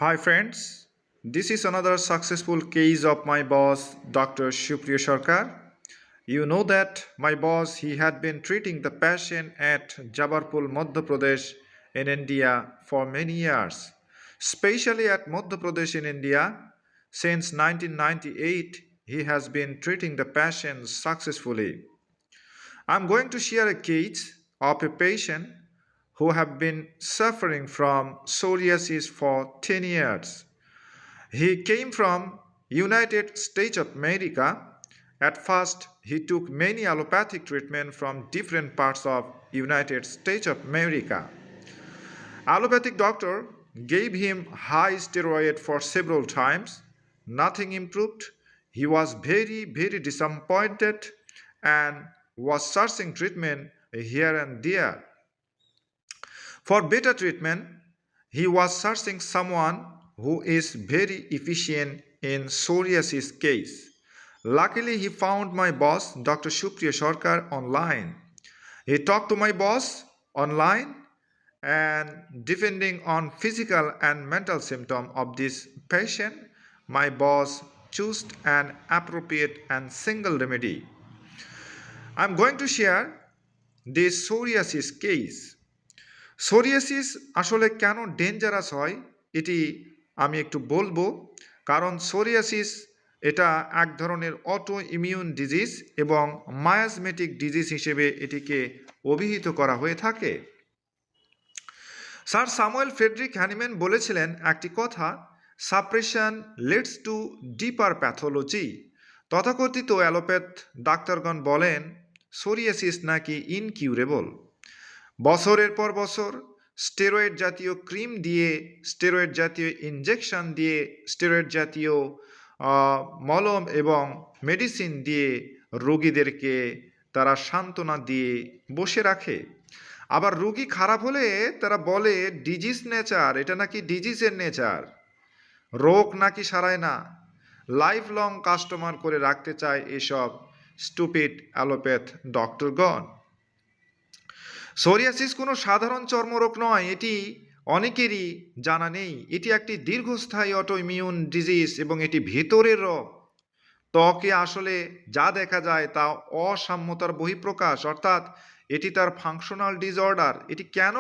Hi friends, this is another successful case of my boss Dr. Shupriya Sarkar. You know that my boss he had been treating the patient at Jabalpur, Madhya Pradesh in India for many years, especially at Madhya Pradesh in India. Since 1998, he has been treating the patients successfully. I'm going to share a case of a patient who have been suffering from psoriasis for 10 years. He came from United States of America. At first, he took many allopathic treatment from different parts of United States of America. Allopathic doctor gave him high steroid for several times. Nothing improved. He was very disappointed and was searching treatment here and there. For better treatment, he was searching someone who is very efficient in psoriasis case. Luckily, he found my boss, Dr. Shupriya Sarkar, online. He talked to my boss online and depending on physical and mental symptom of this patient, my boss chose an appropriate and single remedy. I'm going to share this psoriasis case. Psoriasis আসলে কেন dangerous হয় এটি আমি একটু বলবো কারণ psoriasis এটা এক ধরনের অটো ইমিউন ডিজিজ এবং মায়াজমেটিক ডিজিজ হিসেবে এটিকে অভিহিত করা হয়ে থাকে। স্যার স্যামুয়েল ফ্রেডরিক হ্যানিম্যান বলেছিলেন একটি কথা, সাপ্রেশন লিডস টু ডিপার প্যাথোলজি। তথাকথিত অ্যালোপ্যাথ ডাক্তারগণ বলেন সোরিয়াসিস নাকি ইনকিউরেবল। বছরের পর বছর স্টেরয়েড জাতীয় ক্রিম দিয়ে, স্টেরয়েড জাতীয় ইনজেকশন দিয়ে, স্টেরয়েড জাতীয় মলম এবং মেডিসিন দিয়ে রোগীদেরকে তারা সান্ত্বনা দিয়ে বসে রাখে। আবার রোগী খারাপ হলে তারা বলে ডিজিজ নেচার, এটা নাকি ডিজিজের নেচার, রোগ নাকি সারায় না। লাইফ লং কাস্টমার করে রাখতে চায় এসব স্টুপিড অ্যালোপ্যাথ ডক্টরগণ। সোরিয়াসিস কোনো সাধারণ চর্মরোগ নয়, এটি অনেকেরই জানা নেই। এটি একটি দীর্ঘস্থায়ী অটো ইমিউন ডিজিজ এবং এটি ভেতরের রোগ। ত্বকে আসলে যা দেখা যায় তা অসাম্যতার বহিঃপ্রকাশ, অর্থাৎ এটি তার ফাংশনাল ডিসঅর্ডার। এটি কেন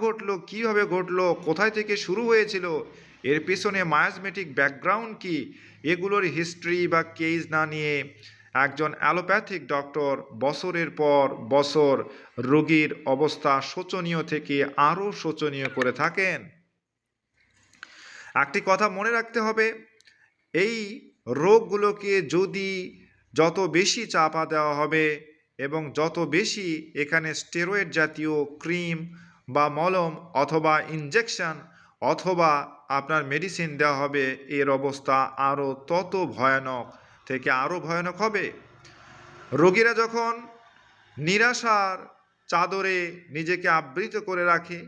ঘটলো, কীভাবে ঘটলো, কোথায় থেকে শুরু হয়েছিল, এর পেছনে মায়াজমেটিক ব্যাকগ্রাউন্ড কি, এগুলোর হিস্ট্রি বা কেস না নিয়ে একজন অ্যালোপ্যাথিক ডক্টর বছরের পর বছর রোগীর অবস্থা শোচনীয় থেকে আরও শোচনীয় করে থাকেন। একটি কথা মনে রাখতে হবে, এই রোগগুলোকে যত বেশি চাপা দেওয়া হবে এবং যত বেশি এখানে স্টেরয়েড জাতীয় ক্রিম বা মলম অথবা ইনজেকশন অথবা আপনার মেডিসিন দেওয়া হবে, এর অবস্থা আরও তত ভয়ানক থেকে আরও ভয়ানক হবে। রোগীরা যখন নিরাশার চাদরে নিজেকে আবৃত করে রাখে,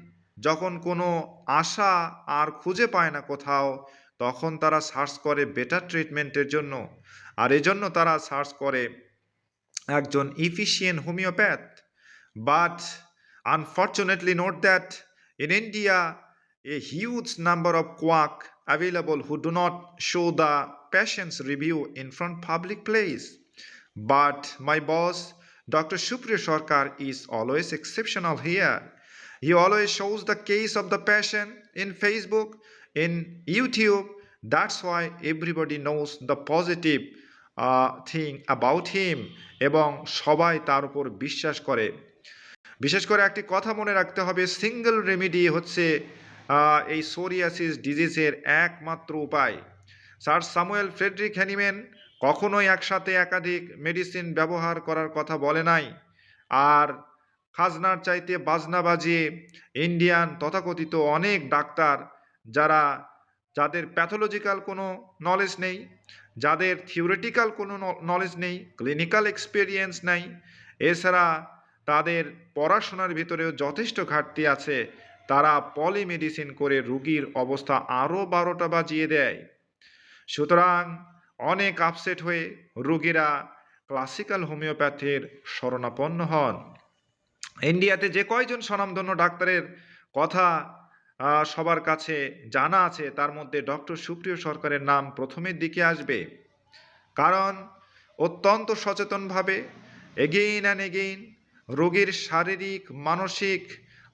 যখন কোনো আশা আর খুঁজে পায় না কোথাও, তখন তারা সার্চ করে বেটার ট্রিটমেন্টের জন্য। আর এজন্য তারা সার্চ করে একজন efficient homeopath. But unfortunately note that in India a huge number of quack available who do not show the patient's review in front public place. But my boss Dr. Shupriya Sarkar is always exceptional here. He always shows the case of the patient in Facebook, in YouTube. That's why everybody knows the positive thing about him এবং সবাই তার উপর বিশ্বাস করে। বিশেষ করে একটি কথা মনে রাখতে হবে, সিঙ্গেল রেমেডি হচ্ছে এই সোরিয়াসিস ডিজিজের একমাত্র উপায়। স্যার স্যামুয়েল ফ্রেডরিক হ্যানিম্যান কখনোই একসাথে একাধিক মেডিসিন ব্যবহার করার কথা বলে নাই। আর খাজনার চাইতে বাজনা বাজিয়ে ইন্ডিয়ান তথাকথিত অনেক ডাক্তার যাদের প্যাথোলজিক্যাল কোনো নলেজ নেই, যাদের থিওরিটিক্যাল কোনো নলেজ নেই, ক্লিনিক্যাল এক্সপিরিয়েন্স নাই, এছাড়া তাদের পড়াশোনার ভিতরেও যথেষ্ট ঘাটতি আছে, তারা পলিমেডিসিন করে রোগীর অবস্থা আরও 12টা বাজিয়ে দেয়। সুতরাং অনেক আপসেট হয়ে রোগীরা ক্লাসিক্যাল হোমিওপ্যাথির শরণাপন্ন হন। ইন্ডিয়াতে যে কয়জন স্বনামধন্য ডাক্তারের কথা সবার কাছে জানা আছে, তার মধ্যে ডক্টর সুপ্রিয় সরকারের নাম প্রথমের দিকে আসবে। কারণ অত্যন্ত সচেতনভাবে এগেইন অ্যান্ড এগেইন রোগীর শারীরিক, মানসিক,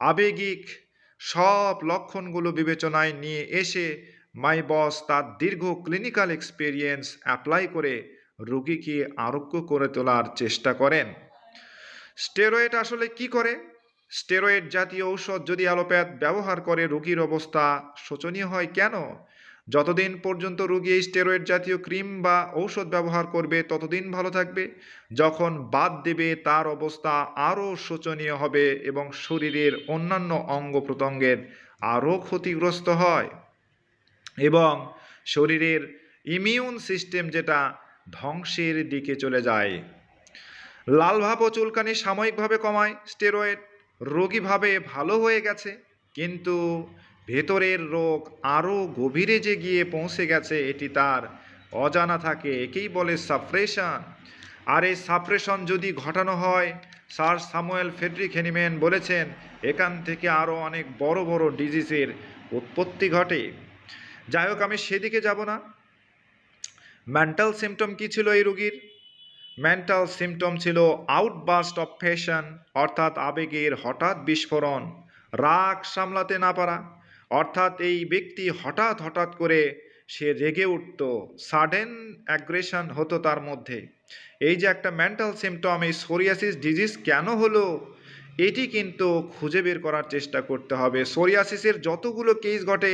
আবেগিক সব লক্ষণগুলো বিবেচনায় নিয়ে এসে মাই বস তার দীর্ঘ ক্লিনিক্যাল এক্সপেরিয়েন্স অ্যাপ্লাই করে রোগীকে আরোগ্য করে তোলার চেষ্টা করেন। স্টেরয়েড আসলে কি করে? স্টেরয়েড জাতীয় ঔষধ যদি অ্যালোপ্যাথ ব্যবহার করে রোগীর অবস্থা শোচনীয় হয় কেন? যতদিন পর্যন্ত রোগী এই স্টেরয়েড জাতীয় ক্রিম বা ঔষধ ব্যবহার করবে ততদিন ভালো থাকবে। যখন বাদ দেবে তার অবস্থা আরও শোচনীয় হবে এবং শরীরের অন্যান্য অঙ্গ প্রত্যঙ্গের আরও ক্ষতিগ্রস্ত হয় এবং শরীরের ইমিউন সিস্টেম যেটা ধ্বংসের দিকে চলে যায়। লালভাব ও চুলকানি সাময়িকভাবে কমায় স্টেরয়েড, রোগী ভাবে ভালো হয়ে গেছে, কিন্তু ভেতরের রোগ আরও গভীরে যে গিয়ে পৌঁছে গেছে এটি তার অজানা থাকে। একেই বলে সাপ্রেশন। আর এই সাপ্রেশন যদি ঘটানো হয়, স্যার স্যামুয়েল ফ্রেডরিক হেনিম্যান বলেছেন, এখান থেকে আরও অনেক বড় বড় ডিজিজের উৎপত্তি ঘটে। যাই হোক, আমি সেদিকে যাব না। মেন্টাল সিমটম কী ছিল এই রোগীর? মেন্টাল সিমটম ছিল আউটবাস্ট অফ প্যাশন, অর্থাৎ আবেগের হঠাৎ বিস্ফোরণ, রাগ সামলাতে না পারা, অর্থাৎ এই ব্যক্তি হঠাৎ হঠাৎ করে সে রেগে উঠত, সাডেন অ্যাগ্রেশন হতো তার মধ্যে। এই যে একটা মেন্টাল সিমটম, এই সোরিয়াসিস ডিজিজ কেন হলো এটি কিন্তু খুঁজে বের করার চেষ্টা করতে হবে। সোরিয়াসিসের যতগুলো কেস ঘটে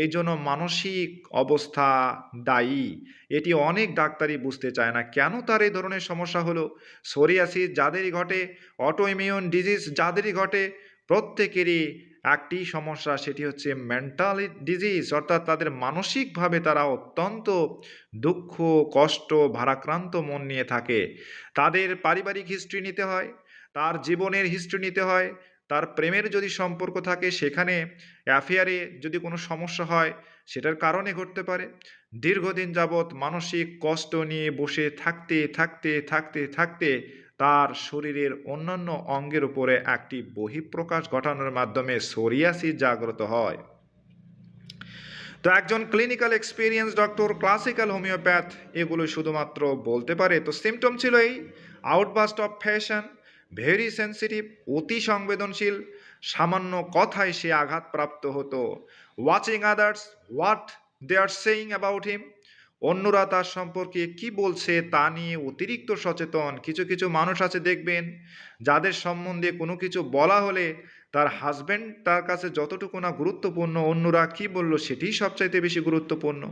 এই জন্য মানসিক অবস্থা দায়ী। এটি অনেক ডাক্তারই বুঝতে চায় না কেন তার এই ধরনের সমস্যা হলো। সোরিয়াসিস যাদেরই ঘটে, অটো ইমিউন ডিজিজ যাদেরই ঘটে, প্রত্যেকেরই একটি সমস্যা, সেটি হচ্ছে মেন্টাল ডিজিজ, অর্থাৎ তাদের মানসিকভাবে তারা অত্যন্ত দুঃখ, কষ্ট, ভারাক্রান্ত মন নিয়ে থাকে। তাদের পারিবারিক হিস্ট্রি নিতে হয়, তার জীবনের হিস্ট্রি নিতে হয়, তার প্রেমের যদি সম্পর্ক থাকে সেখানে অ্যাফেয়ারে যদি কোনো সমস্যা হয় সেটার কারণে ঘটতে পারে। দীর্ঘদিন যাবৎ মানসিক কষ্ট নিয়ে বসে থাকতে থাকতে থাকতে থাকতে তার শরীরের অন্যান্য অঙ্গের উপরে একটি বহিঃপ্রকাশ ঘটানোর মাধ্যমে সোরিয়াসিস জাগ্রত হয়। তো একজন clinical experience doctor, classical homeopath এগুলো শুধুমাত্র বলতে পারে। তো সিমটম ছিল এই outburst of passion, very sensitive, অতি সংবেদনশীল, সামান্য কথায় সে আঘাতপ্রাপ্ত হতো। Watching others what they are saying about him, অন্যরা তার সম্পর্কে কি বলছে তা নিয়ে অতিরিক্ত সচেতন। কিছু কিছু মানুষ আছে দেখবেন যাদের সম্বন্ধে কোনো কিছু বলা হলে তার হাজব্যান্ড তার কাছে যতটুকু না গুরুত্বপূর্ণ, অন্যরা কি বলল সেটিই সবচাইতে বেশি গুরুত্বপূর্ণ।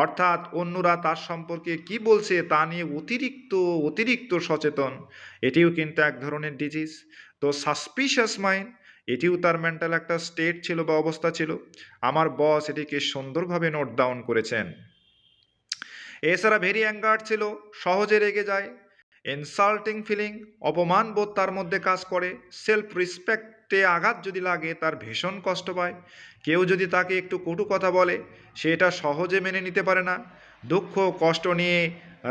অর্থাৎ অন্যরা তার সম্পর্কে কি বলছে তা নিয়ে অতিরিক্ত অতিরিক্ত সচেতন। এটিও কিন্তু এক ধরনের ডিজিজ। তো সাসপিশিয়াস মাইন্ড, এটিও তার মেন্টাল একটা স্টেট ছিল বা অবস্থা ছিল। আমার বস এটিকে সুন্দরভাবে নোট ডাউন করেছেন। এছাড়া ভেরি অ্যাঙ্গার ছিল, সহজে রেগে যায়। ইনসাল্টিং ফিলিং, অপমান বোধ তার মধ্যে কাজ করে। সেলফ রেসপেক্টে আঘাত যদি লাগে তার ভীষণ কষ্ট পায়। কেউ যদি তাকে একটু কটু কথা বলে সে এটা সহজে মেনে নিতে পারে না। দুঃখ কষ্ট নিয়ে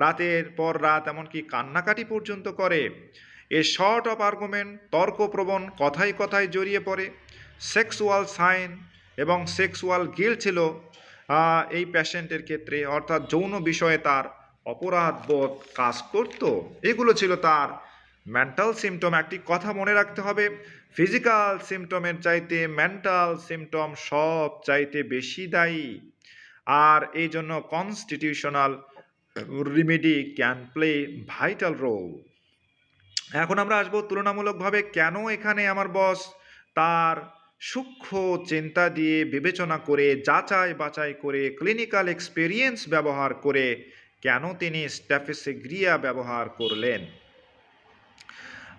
রাতের পর রাত এমনকি কান্নাকাটি পর্যন্ত করে। এ শর্ট অফ আর্গুমেন্ট, তর্কপ্রবণ, কথায় কথায় জড়িয়ে পড়ে। সেক্সুয়াল সাইন এবং সেক্সুয়াল গিল্ট ছিল এই পেশেন্টের ক্ষেত্রে, অর্থাৎ যৌন বিষয়ে তার অপরাধ বোধ কাজ করত। এগুলো ছিল তার মেন্টাল সিমটম। একটি কথা মনে রাখতে হবে, ফিজিক্যাল সিমটমের চাইতে মেন্টাল সিমটম সব চাইতে বেশি দায়ী। আর এই জন্য constitutional remedy can play vital role. এখন আমরা আসবো তুলনামূলকভাবে কেন এখানে আমার বস তার সূক্ষ্ম চিন্তা দিয়ে বিবেচনা করে যাচাই বাছাই করে ক্লিনিক্যাল এক্সপেরিয়েন্স ব্যবহার করে কেন তিনি স্ট্যাফিসেগ্রিয়া ব্যবহার করলেন।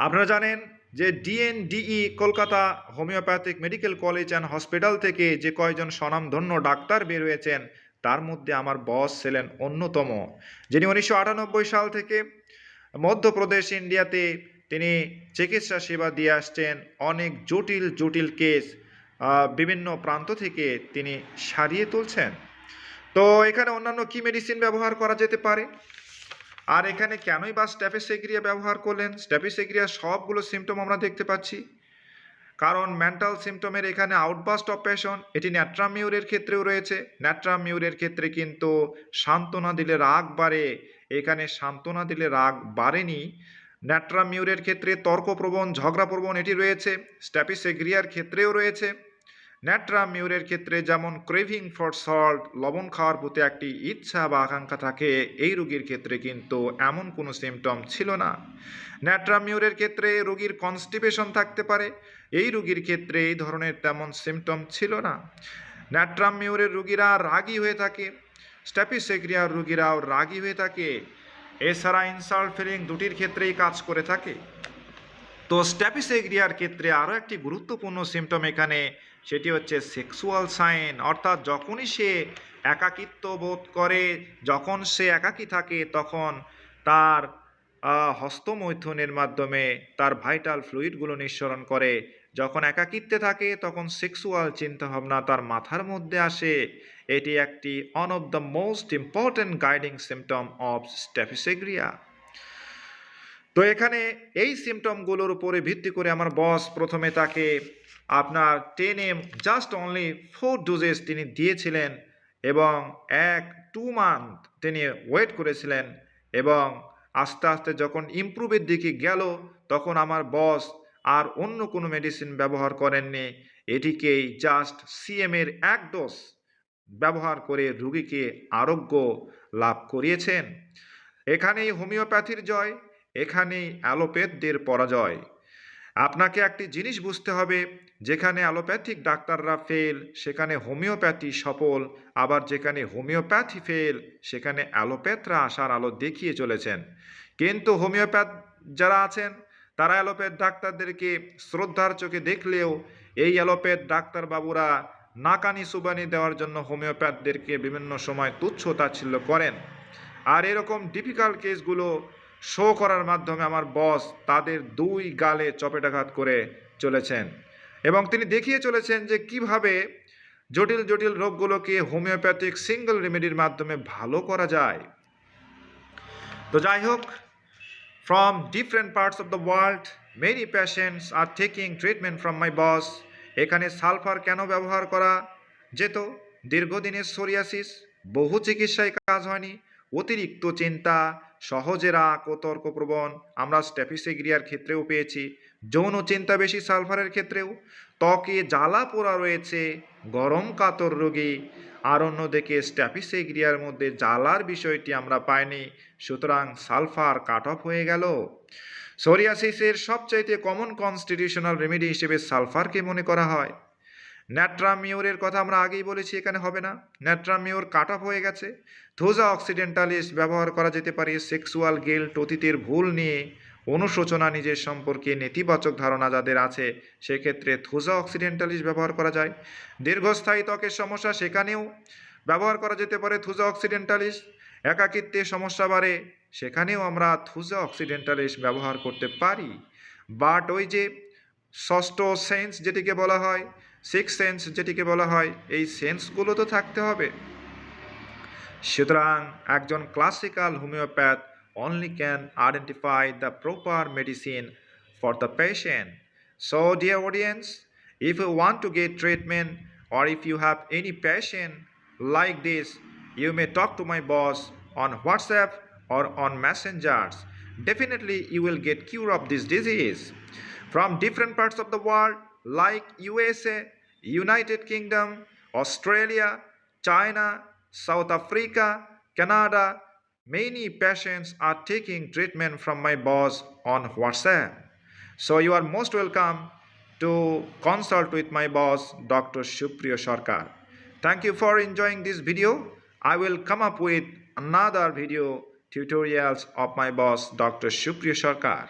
আপনারা জানেন যে ডিএনডিই Kolkata homoeopathic medical college and hospital থেকে যে কয়জন স্বনামধন্য ডাক্তার বের হয়েছেন তার মধ্যে আমার বস ছিলেন অন্যতম, যিনি 1998 সাল থেকে মধ্যপ্রদেশ ইন্ডিয়াতে তিনি চিকিৎসা সেবা দিয়ে আসছেন। অনেক জটিল জটিল কেস বিভিন্ন প্রান্ত থেকে তিনি সারিয়ে তুলছেন। তো এখানে অন্যান্য কি মেডিসিন ব্যবহার করা যেতে পারে, আর এখানে কেনই বা স্ট্যাফিসেগ্রিয়া ব্যবহার করলেন? স্ট্যাফিসেগ্রিয়া সবগুলো সিমটম আমরা দেখতে পাচ্ছি। কারণ মেন্টাল সিমটমের এখানে আউটবাস্ট অফ প্যাশন এটি ন্যাট্রামিউরের ক্ষেত্রেও রয়েছে। ন্যাট্রামিউরের ক্ষেত্রে কিন্তু সান্ত্বনা দিলে রাগ বাড়ে, এখানে সান্ত্বনা দিলে রাগ বাড়েনি। ন্যাট্রামিউরের ক্ষেত্রে তর্কপ্রবণ ঝগড়াপ্রবণ এটি রয়েছে। স্ট্যাপিসেগ্রিয়ার ক্ষেত্রেও রয়েছে। ন্যাট্রামিউরের ক্ষেত্রে যেমন ক্রেভিং ফর সল্ট, লবণ খাওয়ার প্রতি একটি ইচ্ছা বা আকাঙ্ক্ষা থাকে, এই রোগীর ক্ষেত্রে কিন্তু এমন কোনো সিমটম ছিল না। ন্যাট্রামিউরের ক্ষেত্রে রোগীর কনস্টিপেশন থাকতে পারে, এই রোগীর ক্ষেত্রে এই ধরনের তেমন সিমটম ছিল না। ন্যাট্রামিউরের রোগীরা রাগী হয়ে থাকে, স্ট্যাপিসেগ্রিয়ার রোগীরাও রাগী হয়ে থাকে। এছাড়া ইনসাল্ট ফিলিং দুটির ক্ষেত্রেই কাজ করে থাকে। তো স্ট্যাপিসেগ্রিয়ার ক্ষেত্রে আরও একটি গুরুত্বপূর্ণ সিমটম এখানে, সেটি হচ্ছে সেক্সুয়াল সাইন, অর্থাৎ যখনই সে একাকিত্ব বোধ করে, যখন সে একাকী থাকে, তখন তার হস্তমৈথুনের মাধ্যমে তার ভাইটাল ফ্লুইডগুলো নিঃসরণ করে। যখন একাকিত্বে থাকে তখন সেক্সুয়াল চিন্তাভাবনা তার মাথার মধ্যে আসে। এটি একটি one of the most important guiding symptom of staphysagria. তো এখানে এই সিমটমগুলোর উপরে ভিত্তি করে আমার বস প্রথমে তাকে আপনার 10 জাস্ট অনলি 4 ডোজেস তিনি দিয়েছিলেন এবং 2 মান্থ তিনি ওয়েট করেছিলেন এবং আস্তে আস্তে যখন ইমপ্রুভের দিকে গেল তখন আমার বস আর অন্য কোনো মেডিসিন ব্যবহার করেননি, এটিকেই জাস্ট সিএমের 1 ডোজ ব্যবহার করে রোগীকে আরোগ্য লাভ করিয়েছেন। এখানেই হোমিওপ্যাথির জয়, এখানেই অ্যালোপ্যাথদের পরাজয়। আপনাকে একটি জিনিস বুঝতে হবে, যেখানে অ্যালোপ্যাথিক ডাক্তাররা ফেল সেখানে হোমিওপ্যাথি সফল, আবার যেখানে হোমিওপ্যাথি ফেল সেখানে অ্যালোপ্যাথরা আশার আলো দেখিয়ে চলেছেন। কিন্তু হোমিওপ্যাথ যারা আছেন তারা অ্যালোপ্যাথ ডাক্তারদেরকে শ্রদ্ধার চোখে দেখলেও এই অ্যালোপ্যাথ ডাক্তারবাবুরা নাকানি সুবানি দেওয়ার জন্য হোমিওপ্যাথদেরকে বিভিন্ন সময় তুচ্ছ তাচ্ছিল্য করেন। আর এরকম ডিফিকাল্ট কেসগুলো শো করার মাধ্যমে আমার বস তাদের 2 গালে চপেটাঘাত করে চলেছেন এবং তিনি দেখিয়ে চলেছেন যে কিভাবে জটিল জটিল রোগগুলোকে হোমিওপ্যাথিক সিঙ্গল রেমেডির মাধ্যমে ভালো করা যায়। তো যাই হোক, from different parts of the world many patients are taking treatment from my boss. এখানে সালফার কেন ব্যবহার করা যেত? দীর্ঘদিনের সোরিয়াসিস, বহু চিকিৎসায় কাজ হয়নি, অতিরিক্ত চিন্তা, সহজে রাগ ও তর্কপ্রবণ আমরা স্ট্যাপিসেগ্রিয়ার ক্ষেত্রেও পেয়েছি, যৌন চিন্তা বেশি সালফারের ক্ষেত্রেও, ত্বকে জ্বালা পোড়া রয়েছে, গরম কাতর রোগী, আর অন্যদিকে স্ট্যাপিসেগ্রিয়ার মধ্যে জ্বালার বিষয়টি আমরা পাইনি, সুতরাং সালফার কাট অফ হয়ে গেল। সোরিয়াসিসের সবচাইতে কমন কনস্টিটিউশনাল রেমেডি হিসেবে সালফারকে মনে করা হয়। ন্যাট্রামিউরের কথা আমরা আগেই বলেছি, এখানে হবে না, ন্যাট্রামিউর কাট অফ হয়ে গেছে। থোজা অক্সিডেন্টালিস ব্যবহার করা যেতে পারে সেক্সুয়াল গিল্ট, অতীতের ভুল নিয়ে অনুশোচনা, নিজের সম্পর্কে নেতিবাচক ধারণা যাদের আছে সেক্ষেত্রে থোজা অক্সিডেন্টালিস ব্যবহার করা যায়। দীর্ঘস্থায়ী ত্বকের সমস্যা, সেখানেও ব্যবহার করা যেতে পারে থোজা অক্সিডেন্টালিস। একাকিত্বে সমস্যা বাড়ে, সেখানেও আমরা থোজা অক্সিডেন্টালিস ব্যবহার করতে পারি। বাট ওই যে ষষ্ঠ সেন্স যেটিকে বলা হয়, 6 সেন্স যেটিকে বলা হয়, এই সেন্সগুলো তো থাকতে হবে। সুতরাং একজন classical homeopath only can identify the proper medicine for the patient. So dear audience, if you want to get treatment or if you have any patient like this, you may talk to my boss on WhatsApp or on messengers. Definitely you will get cure of this disease. From different parts of the world like USA, United Kingdom, Australia, China, South Africa, Canada, many patients are taking treatment from my boss on WhatsApp. So you are most welcome to consult with my boss, Dr. Supriya Sarkar. Thank you for enjoying this video. I will come up with another video tutorials of my boss, Dr. Supriya Sarkar.